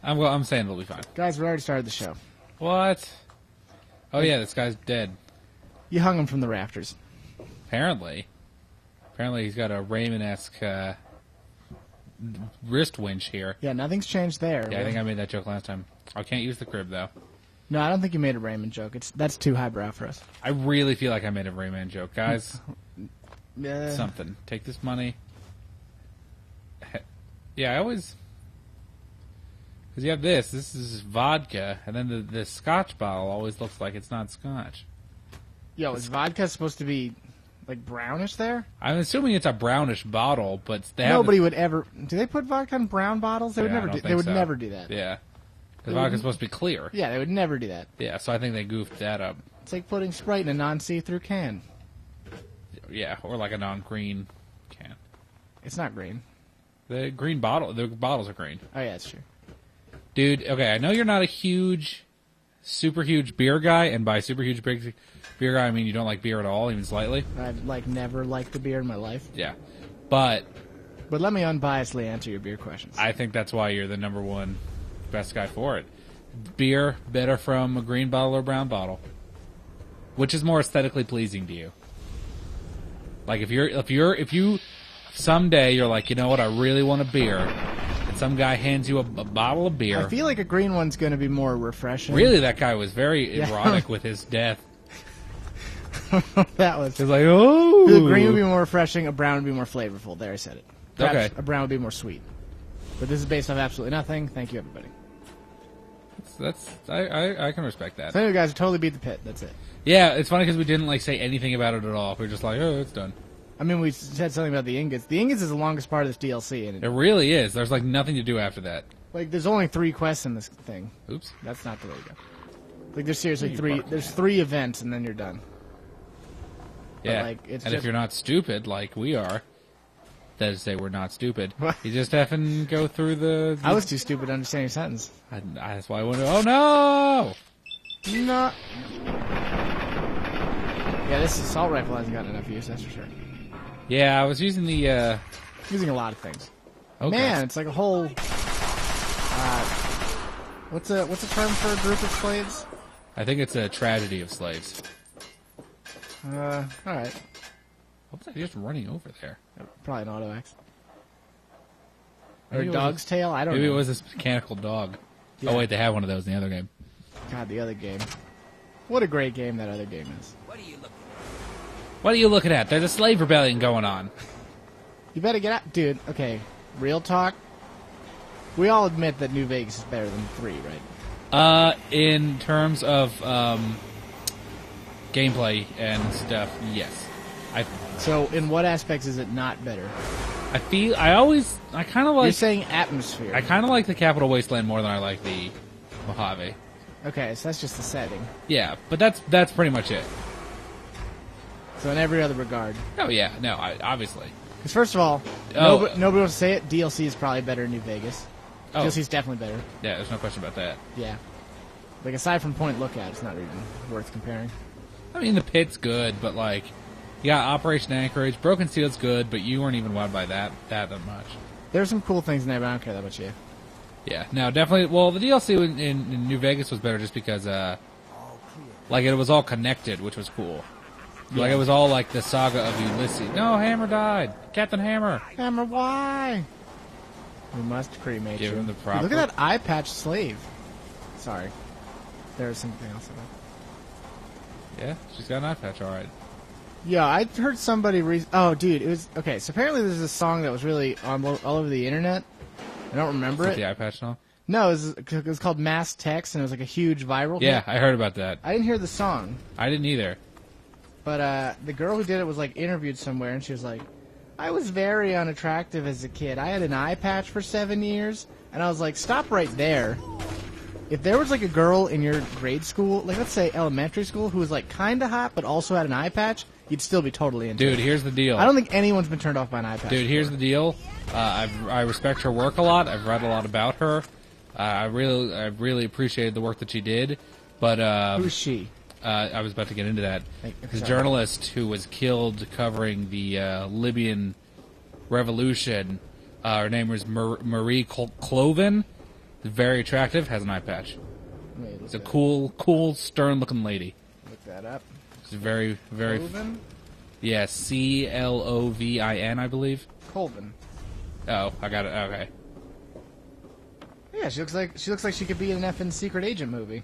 I'm saying it'll be fine. Guys, we already started the show. What? Oh yeah, this guy's dead. You hung him from the rafters. Apparently. Apparently he's got a Raymond-esque wrist winch here. Yeah, nothing's changed there. Yeah, I think I made that joke last time. I can't use the crib, though. No, I don't think you made a Raymond joke. That's too highbrow for us. I really feel like I made a Rayman joke. Guys, something. Take this money. Yeah, I always... Because you have this. This is vodka, and then the scotch bottle always looks like it's not scotch. Yo, is vodka supposed to be, like, brownish there? I'm assuming it's a brownish bottle, but they have Nobody would ever... Do they put vodka in brown bottles? They would never do. They would so. never do that. Yeah. Because vodka's supposed to be clear. Yeah, they would never do that. Yeah, so I think they goofed that up. It's like putting Sprite in a non-see-through can. Yeah, or like a non-green can. It's not green. The bottles are green. Oh, yeah, that's true. Dude, okay, I know you're not a super huge beer guy, and by super huge beer guy, I mean you don't like beer at all, even slightly. I've, never liked a beer in my life. Yeah. But let me unbiasedly answer your beer questions. I think that's why you're the number one best guy for it. Beer better from a green bottle or brown bottle. Which is more aesthetically pleasing to you? Like if you someday you're like, you know what, I really want a beer, and some guy hands you a bottle of beer. I feel like a green one's going to be more refreshing. Really, that guy was very erotic with his death. That was. It's like, oh. The green would be more refreshing. A brown would be more flavorful. There, I said it. Perhaps okay. A brown would be more sweet. But this is based off absolutely nothing. Thank you, everybody. I can respect that. So anyway, guys, we totally beat the pit. That's it. Yeah, it's funny because we didn't say anything about it at all. We were just like, oh, it's done. I mean, we said something about the ingots. The ingots is the longest part of this DLC. And it really is. There's nothing to do after that. There's only 3 quests in this thing. Oops. That's not the way to go. There's seriously 3. There's 3 events, and then you're done. Yeah. But, if you're not stupid, like we are, that is to say we're not stupid, you just have to go through the... I was too stupid to understand your sentence. That's why I wanted to... Oh, no! No. Yeah, this assault rifle hasn't gotten enough use, that's for sure. Yeah, I was using the... Using a lot of things. Okay. Man, it's like a whole... what's a term for a group of slaves? I think it's a tragedy of slaves. Alright. What was I just running over there? Probably an auto-axe. Or a dog's tail? I don't know. Maybe it was this mechanical dog. Yeah. Oh, wait, they have one of those in the other game. God, the other game. What a great game that other game is. What are you looking at? There's a slave rebellion going on. You better get out. Dude, okay. Real talk. We all admit that New Vegas is better than 3, right? In terms of gameplay and stuff, yes. So, in what aspects is it not better? I kind of like... You're saying atmosphere. I kind of like the Capital Wasteland more than I like the Mojave. Okay, so that's just the setting. Yeah, but that's pretty much it. So in every other regard. Oh, yeah. No, obviously. Because first of all, nobody wants to say it, DLC is probably better in New Vegas. Oh. DLC is definitely better. Yeah, there's no question about that. Yeah. Aside from Point Lookout, it's not even worth comparing. I mean, the pit's good, but, you got Operation Anchorage. Broken Steel's good, but you weren't even wowed by that much. There's some cool things in there, but I don't care that much, Yeah, no, definitely. Well, the DLC in New Vegas was better just because, it was all connected, which was cool. Yeah. It was all like the saga of Ulysses. No, Hammer died. Captain Hammer. Hammer, why? We must cremate you. Give him the proper... Look at that eye patch slave. Sorry. There's something else about it. Yeah, she's got an eye patch, all right. Yeah, I heard somebody... oh, dude, it was... Okay, so apparently there's a song that was really all over the internet. I don't remember it. The eye patch song? No, it was called Mass Text, and it was a huge viral hit. Yeah, I heard about that. I didn't hear the song. I didn't either. But the girl who did it was interviewed somewhere, and she was like, I was very unattractive as a kid. I had an eye patch for 7 years, and I was like, stop right there. If there was a girl in your grade school, let's say elementary school, who was kind of hot but also had an eye patch, you'd still be totally into it. Dude, here's the deal. I don't think anyone's been turned off by an eye patch. Dude, here's the deal. I respect her work a lot. I've read a lot about her. I really appreciated the work that she did. But who's she? I was about to get into that. The Sorry. journalist who was killed covering the Libyan revolution, her name was Marie Cloven. Very attractive, has an eye patch. It's a cool, stern-looking lady. Look that up. She's very, very... Colvin? Yeah, Clovin, I believe. Colvin. Oh, I got it. Okay. Yeah, she looks like she could be in an effing secret agent movie.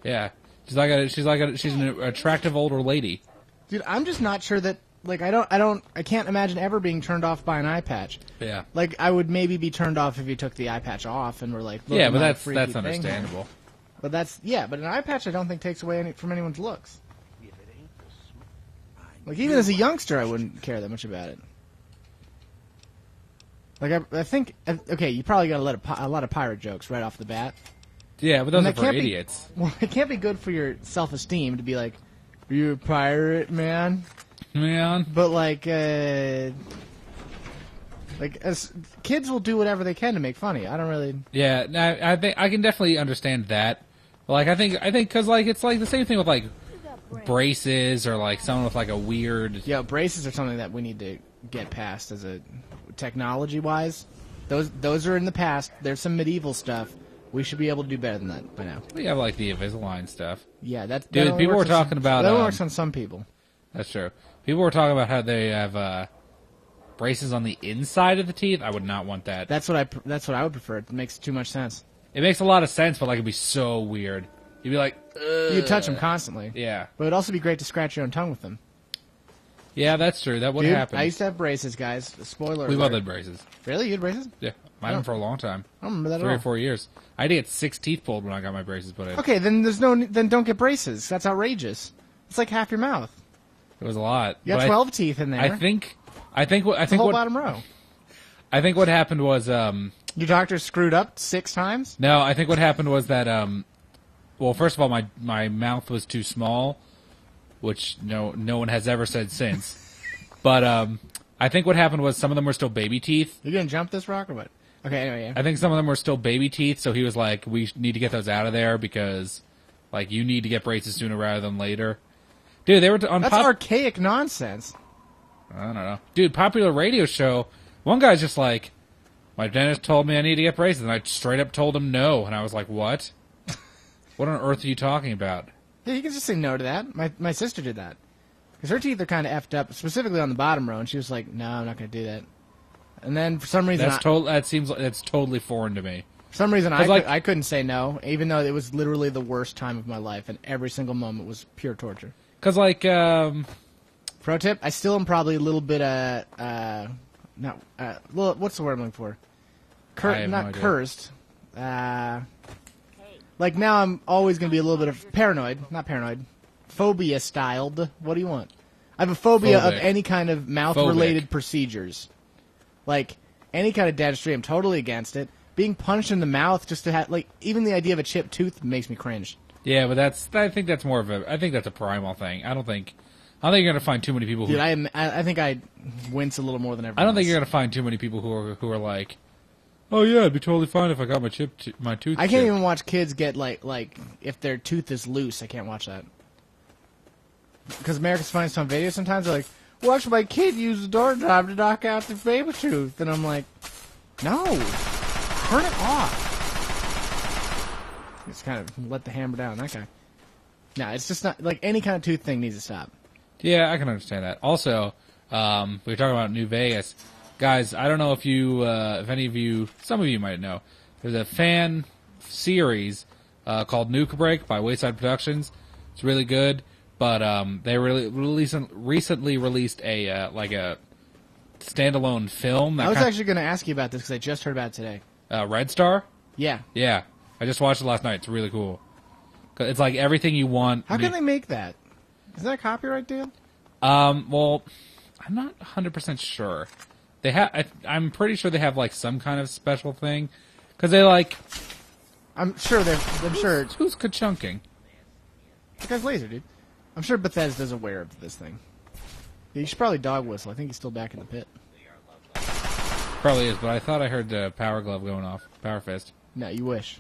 Yeah, she's an attractive older lady. Dude, I'm just not sure that I can't imagine ever being turned off by an eye patch. Yeah. Like I would maybe be turned off if you took the eye patch off and were like, look Yeah, at but my that's freaky thing. understandable. But but an eye patch I don't think takes away from anyone's looks. Like even as a youngster, I wouldn't care that much about it. Like I think, okay, you probably got to let a lot of pirate jokes right off the bat. Yeah, but those And are that for can't be- idiots. Well, it can't be good for your self-esteem to be like, "Are you a pirate, man?" Man. But as kids will do whatever they can to make fun of you. I don't really. Yeah, no, I think I can definitely understand that. Like I think because like it's like the same thing with like braces or like someone with like a weird. Yeah, braces are something that we need to get past as a technology-wise. Those are in the past. There's some medieval stuff. We should be able to do better than that by now. We have like the Invisalign stuff. Yeah, that. Dude, that only people works were on talking some, about, that only works on some people. That's true. People were talking about how they have braces on the inside of the teeth. I would not want that. That's what I would prefer. It makes too much sense. It makes a lot of sense, but like it'd be so weird. You'd be like, ugh. You touch them constantly. Yeah. But it'd also be great to scratch your own tongue with them. Yeah, that's true. That would Dude, happen. I used to have braces, guys. Spoiler We alert. both had braces. Really? You had braces? Yeah, mine had them for a long time. I don't remember that 3 at or all. 4 years. I had to get 6 teeth pulled when I got my braces put in. Okay, then then don't get braces. That's outrageous. It's like half your mouth. It was a lot. You got But 12 teeth in there. I think the whole bottom row. I think what happened was Your doctor screwed up 6 times? no, I think what happened was that well, first of all, my mouth was too small, which no one has ever said since. But I think what happened was some of them were still baby teeth. You gonna jump this rock or what? Okay, anyway, yeah. I think some of them were still baby teeth, so he was like, we need to get those out of there because like you need to get braces sooner rather than later. Dude, they were on That's archaic nonsense. I don't know. Dude, popular radio show, one guy's just like, my dentist told me I need to get braces, and I straight up told him no, and I was like, what? What on earth are you talking about? Yeah, you can just say no to that. My sister did that. Because her teeth are kind of effed up, specifically on the bottom row, and she was like, no, I'm not going to do that. And then for some reason... That seems like that's totally foreign to me. For some reason, like- I couldn't say no, even though it was literally the worst time of my life, and every single moment was pure torture. Because, like, Pro tip, I still am probably a little bit, what's the word I'm looking for? I have no Not idea. cursed. Like, now I'm always going to be a little bit of not paranoid, phobia-styled. What do you want? I have a phobia of Phobic. any kind of mouth-related procedures. Like, any kind of dentistry, I'm totally against it. Being punched in the mouth just to have, like, even the idea of a chipped tooth makes me cringe. yeah, but I think that's a primal thing. I don't think you're going to find too many people who... Dude, I think I wince a little more than everyone I don't think else. you're going to find too many people who are like, oh yeah, it'd be totally fine if I got my tooth I can't chipped. even watch kids get, like, if their tooth is loose, I can't watch that. Because America's Funniest Home Videos sometimes they're like, watch my kid use the doorknob to knock out the baby tooth. And I'm like, no, turn it off. Just kind of let the hammer down, that guy. No, it's just not, like, any kind of tooth thing needs to stop. Yeah, I can understand that. Also, we were talking about New Vegas. Guys, I don't know if any of you, some of you might know, there's a fan series called Nuke Break by Wayside Productions. It's really good, but they recently released a a standalone film. I was actually going to ask you about this because I just heard about it today. Red Star? Yeah. Yeah, I just watched it last night. It's really cool. It's like everything you want. How can they make that? Is that a copyright deal? Well, I'm not 100% sure. They have. I'm pretty sure they have like some kind of special thing, because they like. I'm sure Who's ka-chunking? That guy's laser, dude. I'm sure Bethesda's aware of this thing. Yeah, you should probably dog whistle. I think he's still back in the pit. Probably is, but I thought I heard the power glove going off. Power fist. No, you wish.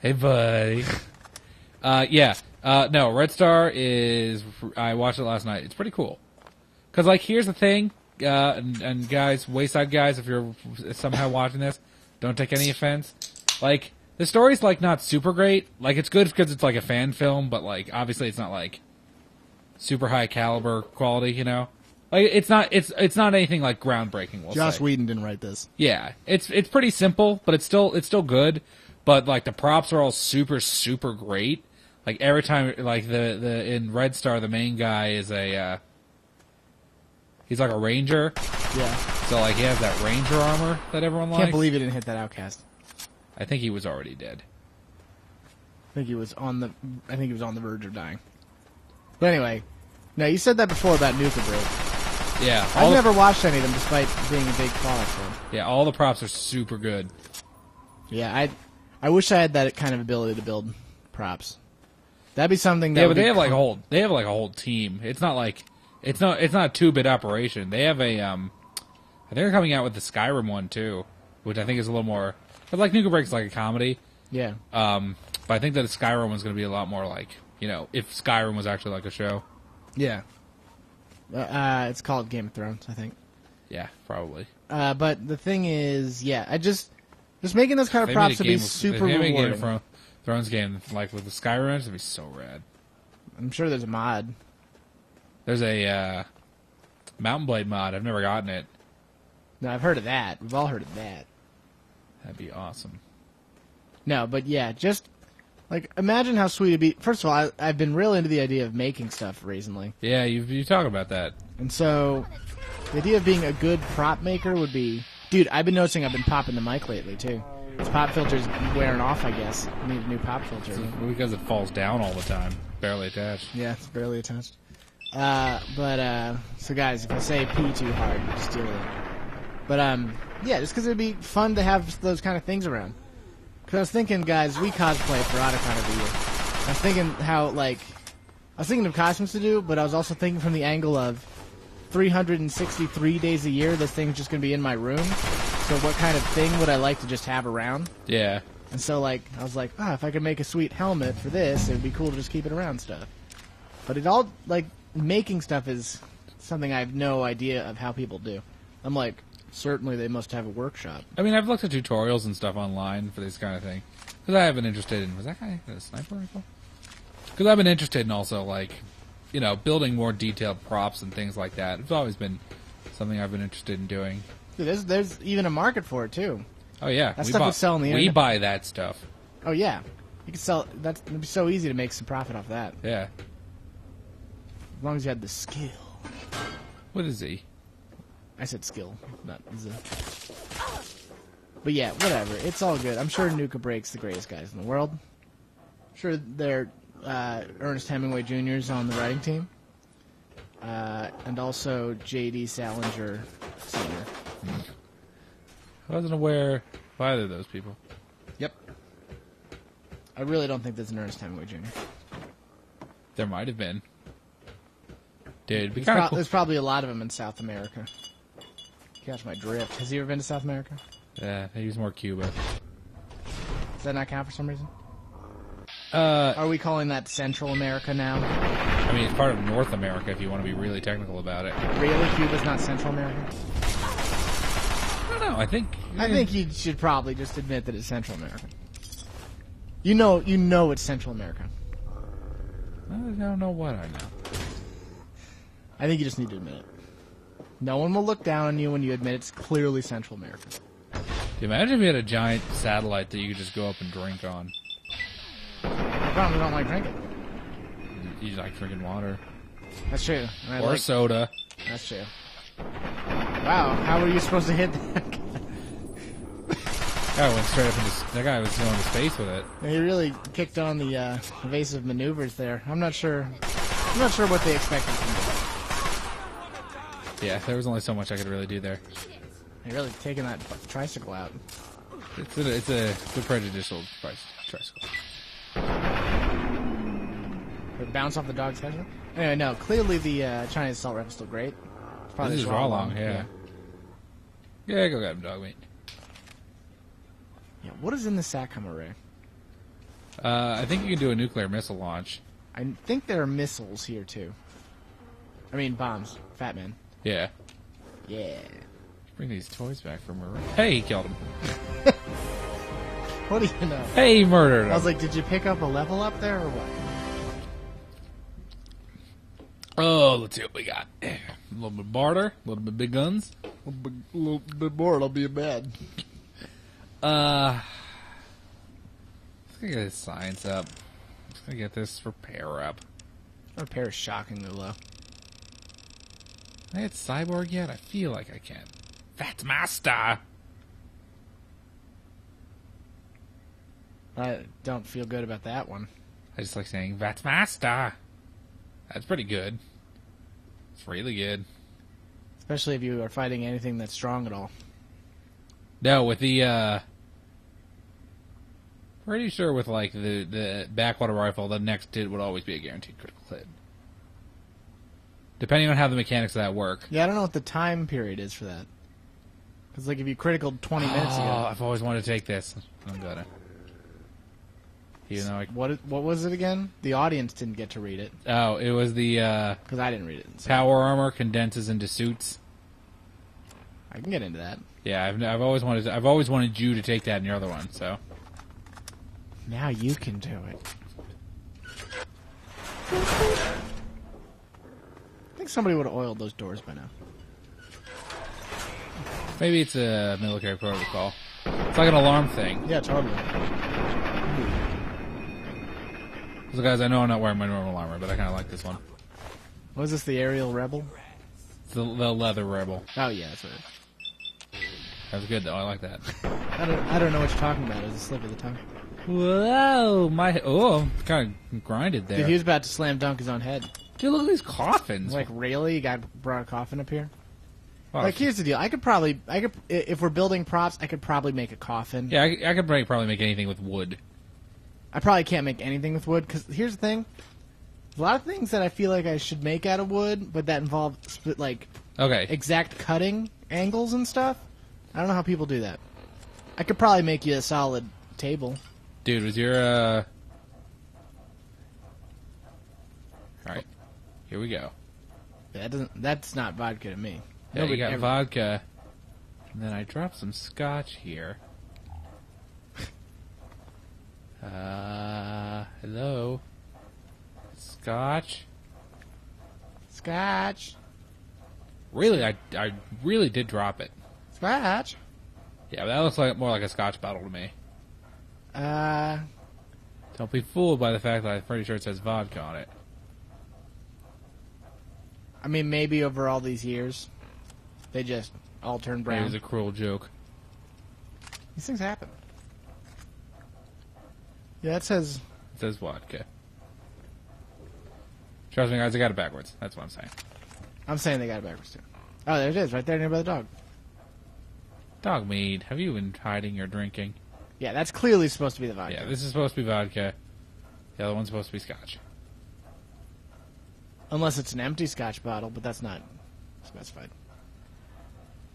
Hey, buddy. Yeah. No, Red Star is... I watched it last night. It's pretty cool. Because, like, here's the thing, and guys, Wayside guys, if you're somehow watching this, don't take any offense. Like, the story's, like, not super great. Like, it's good because it's, like, a fan film, but, like, obviously it's not, like, super high caliber quality, you know? Like, it's not anything, like, groundbreaking, we'll Joss say. Whedon didn't write this. Yeah. It's pretty simple, but it's still good. But, like, the props are all super, super great. Like, every time, like, in Red Star, the main guy is he's like a ranger. Yeah. So, like, he has that ranger armor that everyone likes. Can't believe he didn't hit that outcast. I think he was already dead. I think he was on the verge of dying. But anyway, no, you said that before about Nuka Break. Yeah. I've never watched any of them, despite being a big Fallout fan. Yeah, all the props are super good. Yeah, I wish I had that kind of ability to build props. That'd be something that. Yeah, but they have like a whole team. It's not like it's not a 2-bit operation. They have a I think they're coming out with the Skyrim one too, which I think is a little more. But like Nuka Break's like a comedy. Yeah. But I think that the Skyrim one's going to be a lot more like, you know, if Skyrim was actually like a show. Yeah. It's called Game of Thrones, I think. Yeah, probably. But the thing is, yeah, just making those kind of props would be super rewarding. Game of Thrones game like with the Skyrim, it'd be so rad. I'm sure there's a mod. There's a Mountain Blade mod. I've never gotten it. No, I've heard of that. We've all heard of that. That'd be awesome. No, but yeah, just like imagine how sweet it'd be. First of all, I've been real into the idea of making stuff recently. Yeah, you talk about that. And so the idea of being a good prop maker would be, dude. I've been noticing I've been popping the mic lately too. This pop filter's wearing off, I guess. I need a new pop filter. Because it falls down all the time, barely attached. Yeah, it's barely attached. So guys, if I say pee too hard, just deal with it. But yeah, just because it'd be fun to have those kind of things around. Because I was thinking, guys, we cosplay for Otacon every year. I was thinking how, like, I was thinking of costumes to do, but I was also thinking from the angle of 363 days a year, this thing's just going to be in my room. So what kind of thing would I like to just have around? Yeah. And so, like, I was like, if I could make a sweet helmet for this, it would be cool to just keep it around stuff. But it all, like, making stuff is something I have no idea of how people do. I'm like, certainly they must have a workshop. I mean, I've looked at tutorials and stuff online for this kind of thing. Because I have been interested in... Was that guy a sniper rifle? Because I've been interested in also, like, you know, building more detailed props and things like that. It's always been something I've been interested in doing. Dude, there's even a market for it, too. Oh, yeah. That stuff would sell on the internet. We buy that stuff. Oh, yeah. You could sell... It'd be so easy to make some profit off that. Yeah. As long as you had the skill. What is he? I said skill, not Z. But yeah, whatever. It's all good. I'm sure Nuka Break's the greatest guys in the world. I'm sure they're Ernest Hemingway Jr.'s on the writing team. And also J.D. Salinger Sr. I wasn't aware of either of those people. Yep. I really don't think there's an Ernest Hemingway Jr. There might have been. Dude, it'd be kind of cool. There's probably a lot of them in South America. Catch my drift. Has he ever been to South America? Yeah, he's more Cuba. Does that not count for some reason? Uh, Are we calling that Central America now? I mean, it's part of North America if you want to be really technical about it. Really? Cuba's not Central America? I don't know. I think you should probably just admit that it's Central America. You know it's Central America. I don't know what I know. I think you just need to admit it. No one will look down on you when you admit it's clearly Central America. Imagine if you had a giant satellite that you could just go up and drink on. I probably don't like drinking. You like drinking water. That's true. Or soda. That's true. Wow, how were you supposed to hit that guy? That guy was going to space with it. He really kicked on the evasive maneuvers there. I'm not sure what they expected from me. Yeah, there was only so much I could really do there. You're really taking that tricycle out. It's a prejudicial tricycle. It bounce off the dog's head? Anyway, no, clearly the Chinese assault rifle is still great. It's probably this is raw long, yeah. Yeah, go get him, dog meat. Yeah, what is in the SATCOM array? I think you can do a nuclear missile launch. I think there are missiles here, too. I mean, bombs. Fat Man. Yeah. Yeah. Bring these toys back from her. Hey, he killed him. What do you know? Hey, he murdered him. I was like, did you pick up a level up there or what? Oh, let's see what we got. A little bit of barter, a little bit of big guns. A little bit more, it'll be bad. Let's get this science up. Let's get this repair up. Repair is shockingly low. Can I hit cyborg yet? I feel like I can. That's master. I don't feel good about that one. I just like saying that's master. That's pretty good. It's really good. Especially if you are fighting anything that's strong at all. No, with the pretty sure with like the backwater rifle, the next hit would always be a guaranteed critical hit. Depending on how the mechanics of that work. Yeah, I don't know what the time period is for that. Because like if you critical 20 minutes ago. I've always wanted to take this. I'm gonna. You know, what was it again? The audience didn't get to read it. Oh, it was the because I didn't read it. So. Power armor condenses into suits. I can get into that. Yeah, I've always wanted you to take that in your other one. So now you can do it. I think somebody would have oiled those doors by now. Maybe it's a military protocol. It's like an alarm thing. Yeah, totally. So guys, I know I'm not wearing my normal armor, but I kind of like this one. Was this the aerial rebel? It's the leather rebel. Oh yeah, that's right. That was good though. I like that. I don't know what you're talking about. It was a slip of the tongue. Whoa, kind of grinded there. Dude, he was about to slam dunk his own head. Dude, look at these coffins. Like really, you brought a coffin up here? Wow. Like here's the deal. I could if we're building props, I could probably make a coffin. Yeah, I could probably make anything with wood. I probably can't make anything with wood, because here's the thing. There's a lot of things that I feel like I should make out of wood, but that involve exact cutting angles and stuff. I don't know how people do that. I could probably make you a solid table. Dude, was your Alright. Here we go. That's not vodka to me. Yeah, we got vodka. And then I dropped some scotch here. Hello? Scotch? Scotch. Really, I really did drop it. Scotch. Yeah, but that looks like more like a scotch bottle to me. Don't be fooled by the fact that I'm pretty sure it says vodka on it. I mean, maybe over all these years, they just all turned brown. It was a cruel joke. These things happen. Yeah, it says vodka. Trust me, guys, I got it backwards. That's what I'm saying. I'm saying they got it backwards, too. Oh, there it is, right there near by the dog. Dog mead. Have you been hiding or drinking? Yeah, that's clearly supposed to be the vodka. Yeah, this is supposed to be vodka. The other one's supposed to be scotch. Unless it's an empty scotch bottle, but that's not specified.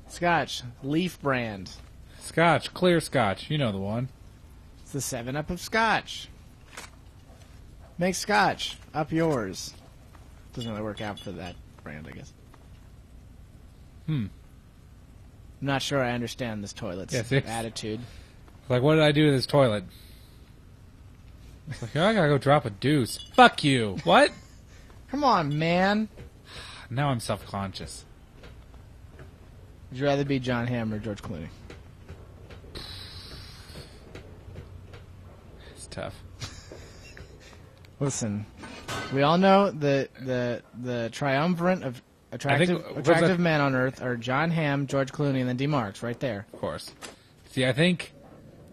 Scotch. Leaf brand. Scotch. Clear scotch. You know the one. It's the 7-Up of scotch. Make scotch. Up yours. Doesn't really work out for that brand, I guess. I'm not sure I understand this toilet's attitude. Like, what did I do to this toilet? It's like, I gotta go drop a deuce. Fuck you. What? Come on, man. Now I'm self-conscious. Would you rather be John Hamm or George Clooney? It's tough. Listen, we all know the triumvirate of attractive men on Earth are John Hamm, George Clooney, and then d.marx right there. Of course. See, I think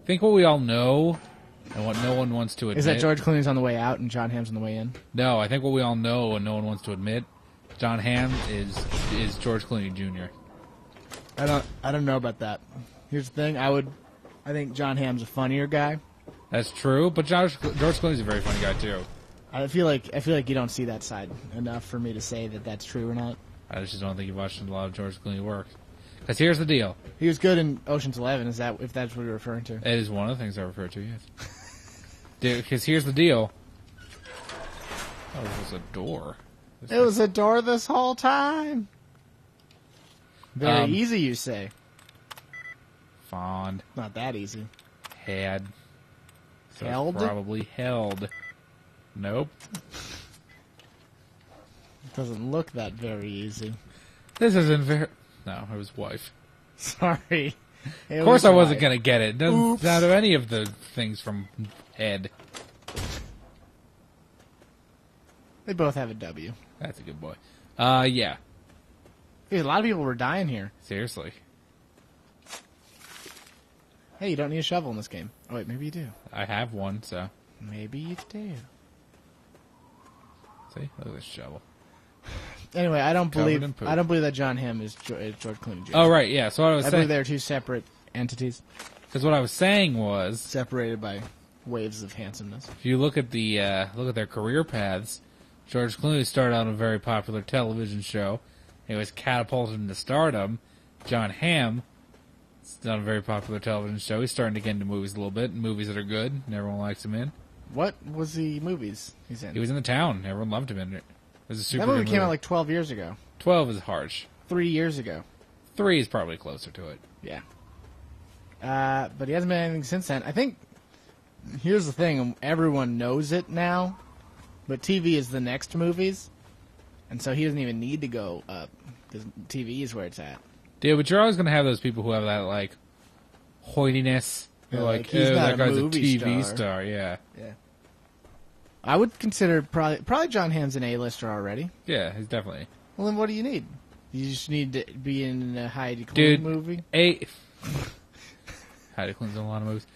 what we all know and what no one wants to admit... Is that George Clooney's on the way out and John Hamm's on the way in? No, I think what we all know and no one wants to admit, John Hamm is George Clooney Jr. I don't know about that. Here's the thing, I think John Hamm's a funnier guy. That's true, but George Clooney's a very funny guy too. I feel like you don't see that side enough for me to say that that's true or not. I just don't think you've watched a lot of George Clooney work. Because here's the deal. He was good in Ocean's 11. If that's what you're referring to? It is one of the things I refer to, yes. Because here's the deal. Oh, it was a door. It was a door this whole time. Very easy, you say. Fond. Not that easy. Had. So Held? probably held. Nope. It doesn't look that very easy. This isn't very... No, it was wife. Sorry. Of course I wasn't going to get it. It doesn't sound of any of the things from head. They both have a W. That's a good boy. Yeah. Dude, a lot of people were dying here. Seriously. Hey, you don't need a shovel in this game. Oh, wait, maybe you do. I have one, so... Maybe you do. See? Look at this shovel. Anyway, I don't Covered believe in poop. that John Hamm is George Clooney Jr. Oh, right, yeah. So what I was I saying... believe they're two separate entities, Because what I was saying was... separated by waves of handsomeness. If you look at their career paths, George Clooney started out on a very popular television show. He was catapulted into stardom. John Hamm is done a very popular television show. He's starting to get into movies a little bit, movies that are good, and everyone likes him in. What was the movies he's in? He was in The Town. Everyone loved him in it. It was a super That movie good came out like 12 years ago. 12 is harsh. 3 years ago. 3 is probably closer to it. Yeah. But he hasn't been anything since then. I think, here's the thing, everyone knows it now, but TV is the next movies, and so he doesn't even need to go up, because TV is where it's at. Dude, but you're always going to have those people who have that, like, hoidiness. They're like, he's oh, not that a guy's a movie TV star. star, yeah. Yeah. I would consider probably John Hamm's an A-lister already. Yeah, he's definitely... Well, then what do you need? You just need to be in a Heidi Klum Dude, movie? Heidi Klum's in a lot of movies.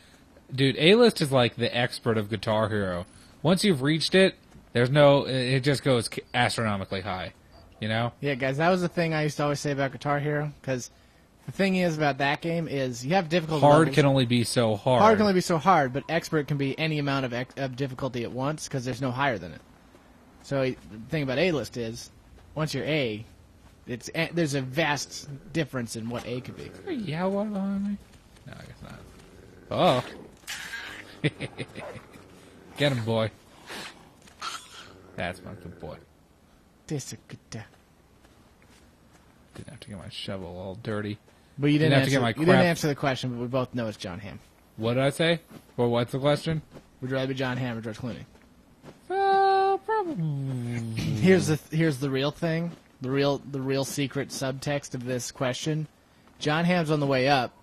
Dude, A-list is like the expert of Guitar Hero. Once you've reached it, it just goes astronomically high. You know? Yeah, guys, that was the thing I used to always say about Guitar Hero, because the thing is about that game is you have difficulty Hard levels. can only be so hard. Hard can only be so hard, but expert can be any amount of difficulty at once, because there's no higher than it. So the thing about A-list is, once you're A, there's a vast difference in what A could be. Is there a Yawa behind me? No, I guess not. Oh. Get him, boy. That's my good boy. This is good. Didn't have to get my shovel all dirty. But you Didn't didn't, have to get my you didn't crap- answer the question, but we both know it's John Hamm. What did I say? Well, what's the question? Would you rather be John Hamm or George Clooney? Probably. Here's the real thing. The real secret subtext of this question. John Hamm's on the way up.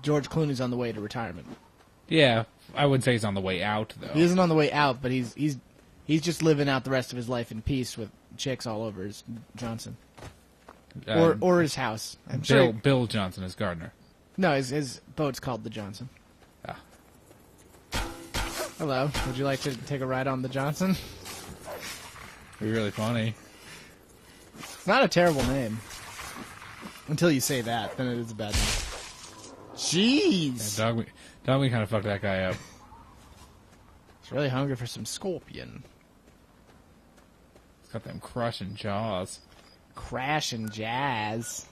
George Clooney's on the way to retirement. Yeah, I wouldn't say he's on the way out, though. He isn't on the way out, but he's just living out the rest of his life in peace with chicks all over his Johnson. Or his house. I'm sure. Bill Johnson is gardener. No, his boat's called the Johnson. Ah. Hello. Would you like to take a ride on the Johnson? Be really funny. It's not a terrible name. Until you say that, then it is a bad name. Jeez. Yeah, Dogmeat kind of fucked that guy up. He's really hungry for some scorpion. He's got them crushing jaws. Crash and jazz.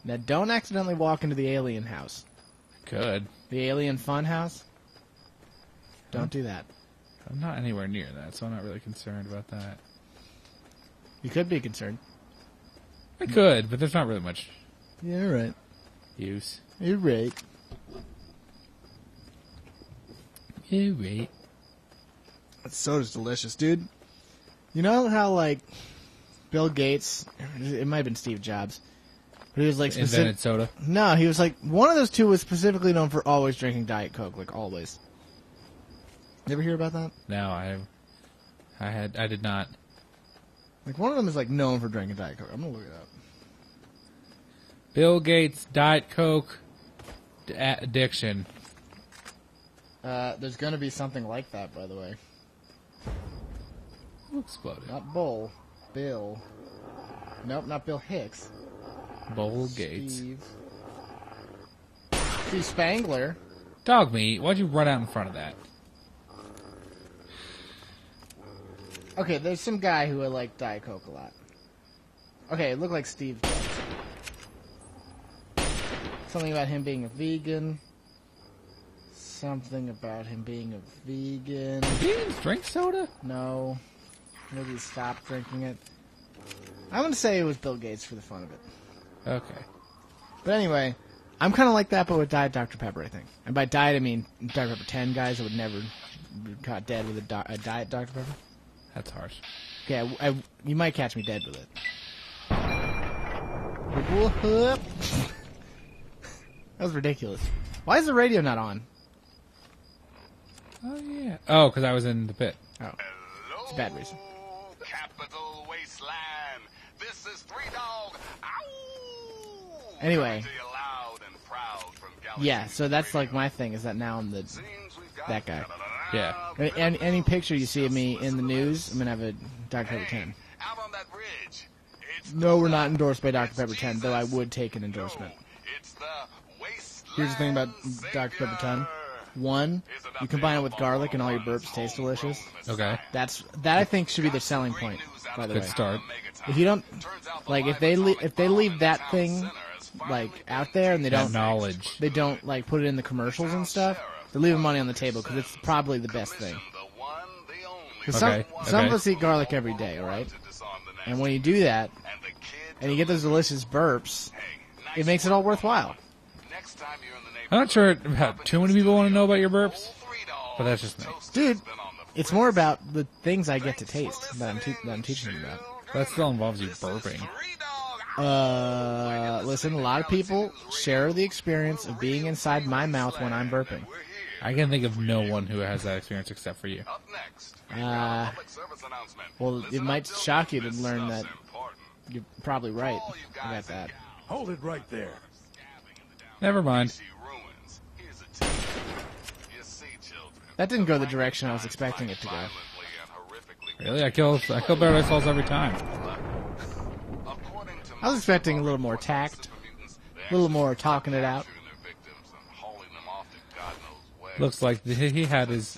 Now, don't accidentally walk into the alien house. Could. The alien fun house? Don't do that. I'm not anywhere near that, so I'm not really concerned about that. You could be concerned. I could, but there's not really much Yeah, you're right. use. You're right. You're right. That soda's delicious, dude. You know how, like, Bill Gates, it might have been Steve Jobs, but he was like Invented soda. No, he was like, one of those two was specifically known for always drinking Diet Coke, like always. You ever hear about that? No, I did not. Like, one of them is like known for drinking Diet Coke. I'm gonna look it up. Bill Gates Diet Coke addiction. There's gonna be something like that, by the way. Who exploded? Not Bull. Bill. Nope, not Bill Hicks. Bill Gates. Steve Spangler. Dogmeat, why'd you run out in front of that? Okay, there's some guy who would like Diet Coke a lot. Okay, it looked like Steve Jobs. Something about him being a vegan. something about him being a vegan. Vegans drink soda? No. Maybe he stopped drinking it. I'm going to say it was Bill Gates for the fun of it. Okay. But anyway, I'm kind of like that, but with Diet Dr. Pepper, I think. And by diet, I mean Dr. Pepper 10 guys that would never be caught dead with a Diet Dr. Pepper. That's harsh. Okay, you might catch me dead with it. That was ridiculous. Why is the radio not on? Oh, yeah. Oh, because I was in the pit. Oh. It's a bad reason. Capital Wasteland. This is Three Dog. Ow! Anyway. Loud and proud from Galaxy Yeah, so that's like my thing, is that now I'm that guy. Yeah. Any picture you see of me in the news, I'm going to have a Dr. Pepper 10. Out on that ridge. It's No, we're not endorsed by Dr. Pepper 10, though I would take an endorsement. It's the Wasteland. Here's the thing about Dr. Pepper 10. One, you combine it with garlic and all your burps taste delicious. Okay. That I think should be the selling point, by the Good way. start. If you don't, like, if they leave that thing, like, out there and they That don't, knowledge. they don't, like, put it in the commercials and stuff, they're leaving money on the table because it's probably the best thing. Because Okay, some of okay. us eat garlic every day, alright? And when you do that, and you get those delicious burps, it makes it all worthwhile. I'm not sure about too many people want to know about your burps, but that's just me. Dude, it's more about the things I get to taste that I'm teaching them about. That still involves you burping. Listen, a lot of people share the experience of being inside my mouth when I'm burping. I can think of no one who has that experience except for you. Well, it might shock you to learn that you're probably right about that. Hold it right there. Never mind. That didn't go the direction I was expecting it to go. Really? I kill Paradise Falls every time. I was expecting a little more tact, a little more talking it out. Looks like he had his...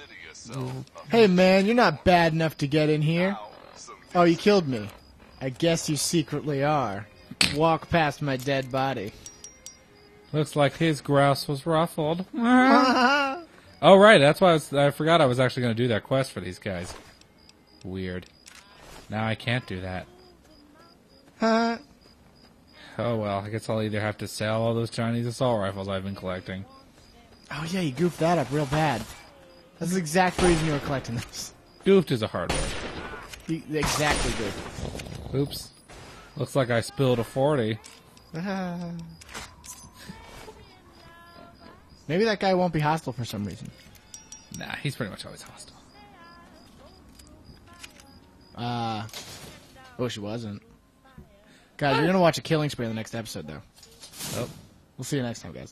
Hey man, you're not bad enough to get in here. Oh, you killed me. I guess you secretly are. Walk past my dead body. Looks like his grouse was ruffled. Oh, right. That's why I forgot I was actually going to do that quest for these guys. Weird. Now I can't do that. Huh? Oh, well. I guess I'll either have to sell all those Chinese assault rifles I've been collecting. Oh yeah, you goofed that up real bad. That's the exact reason you were collecting this. Goofed is a hard word. Exactly goofed. Oops. Looks like I spilled a 40. Maybe that guy won't be hostile for some reason. Nah, he's pretty much always hostile. I wish he wasn't. Guys, we're gonna watch a killing spree in the next episode, though. Oh. We'll see you next time, guys.